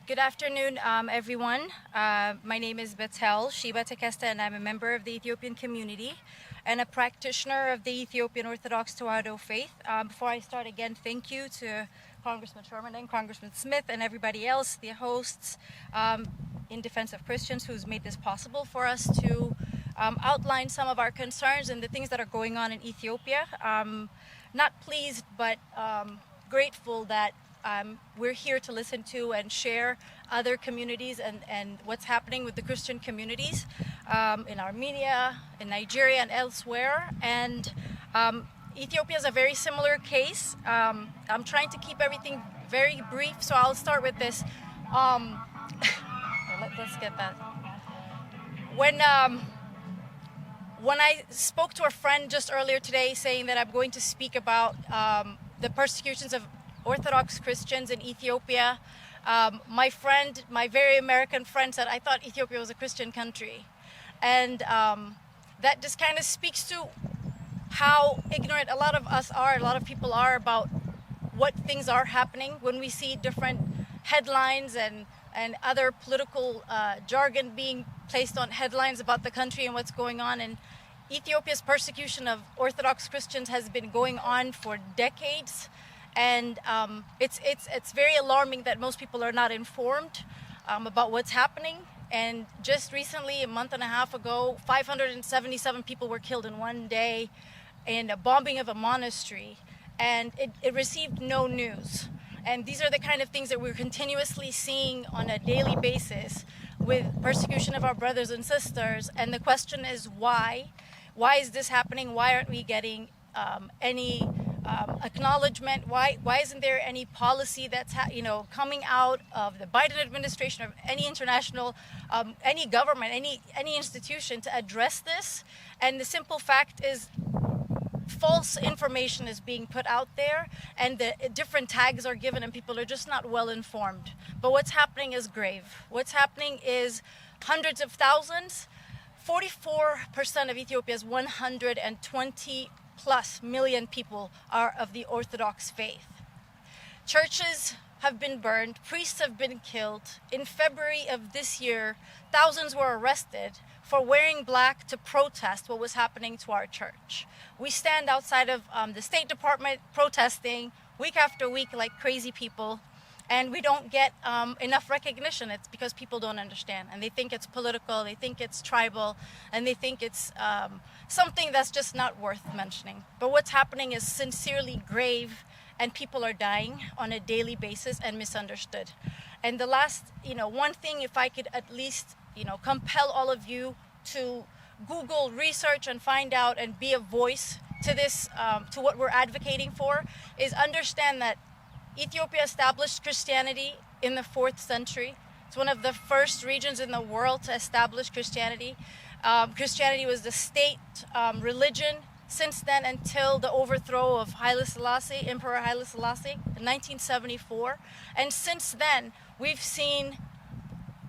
Good afternoon, everyone. My name is Tekeste, and I'm a member of the Ethiopian community and a practitioner of the Ethiopian Orthodox faith. Before I start, again, thank you to Congressman Sherman and Congressman Smith and everybody else, the hosts in defense of Christians, who's made this possible for us to outline some of our concerns and the things that are going on in Ethiopia. Not pleased, but grateful that we're here to listen to and share other communities and what's happening with the Christian communities in Armenia, in Nigeria, and elsewhere. And Ethiopia is a very similar case. I'm trying to keep everything very brief, so I'll start with this. Let's get that. When I spoke to a friend just earlier today saying that I'm going to speak about the persecutions of Orthodox Christians in Ethiopia, my very American friend said, I thought Ethiopia was a Christian country. And that just kind of speaks to how ignorant a lot of people are about what things are happening when we see different headlines and other political jargon being placed on headlines about the country and what's going on. And Ethiopia's persecution of Orthodox Christians has been going on for decades. And it's very alarming that most people are not informed about what's happening. And just recently, a month and a half ago, 577 people were killed in one day in a bombing of a monastery. And it received no news. And these are the kind of things that we're continuously seeing on a daily basis with persecution of our brothers and sisters. And the question is why? Why is this happening? Why aren't we getting any acknowledgement? Why isn't there any policy that's coming out of the Biden administration, of any international, any government, any institution to address this? And the simple fact is, false information is being put out there, and the different tags are given, and people are just not well informed. But what's happening is grave. What's happening is hundreds of thousands. 44% of Ethiopia's 120 plus million people are of the Orthodox faith. Churches have been burned, priests have been killed. In February of this year, thousands were arrested for wearing black to protest what was happening to our church. We stand outside of the State Department protesting week after week like crazy people, and we don't get enough recognition. It's because people don't understand, and they think it's political, they think it's tribal, and they think it's something that's just not worth mentioning. But what's happening is sincerely grave, and people are dying on a daily basis and misunderstood. And the last, one thing, if I could at least, compel all of you to Google, research, and find out and be a voice to this, to what we're advocating for, is understand that Ethiopia established Christianity in the 4th century. It's one of the first regions in the world to establish Christianity. Christianity was the state religion since then until the overthrow of Emperor Haile Selassie in 1974. And since then, we've seen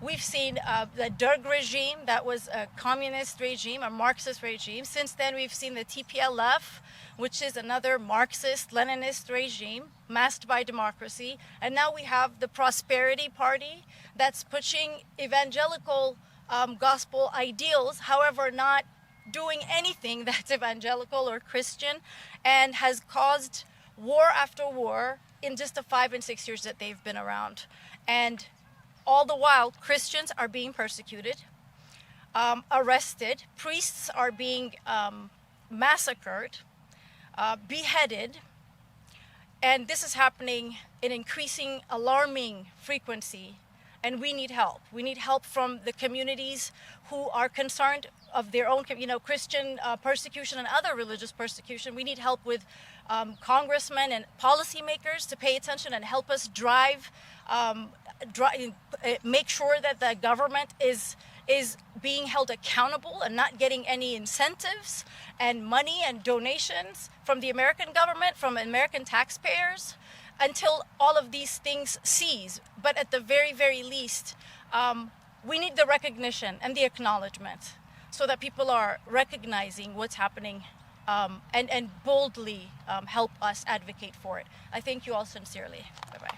the Derg regime, that was a communist regime, a Marxist regime. Since then, we've seen the TPLF, which is another Marxist, Leninist regime, masked by democracy. And now we have the Prosperity Party that's pushing evangelical gospel ideals, however, not doing anything that's evangelical or Christian, and has caused war after war in just the 5 and 6 years that they've been around. And all the while, Christians are being persecuted, arrested, priests are being massacred, beheaded, and this is happening in increasing, alarming frequency. And we need help. We need help from the communities who are concerned of their own, Christian persecution and other religious persecution. We need help with congressmen and policymakers to pay attention and help us make sure that the government is being held accountable and not getting any incentives and money and donations from the American government, from American taxpayers, until all of these things cease. But at the very, very least, we need the recognition and the acknowledgement so that people are recognizing what's happening and boldly help us advocate for it. I thank you all sincerely. Bye-bye.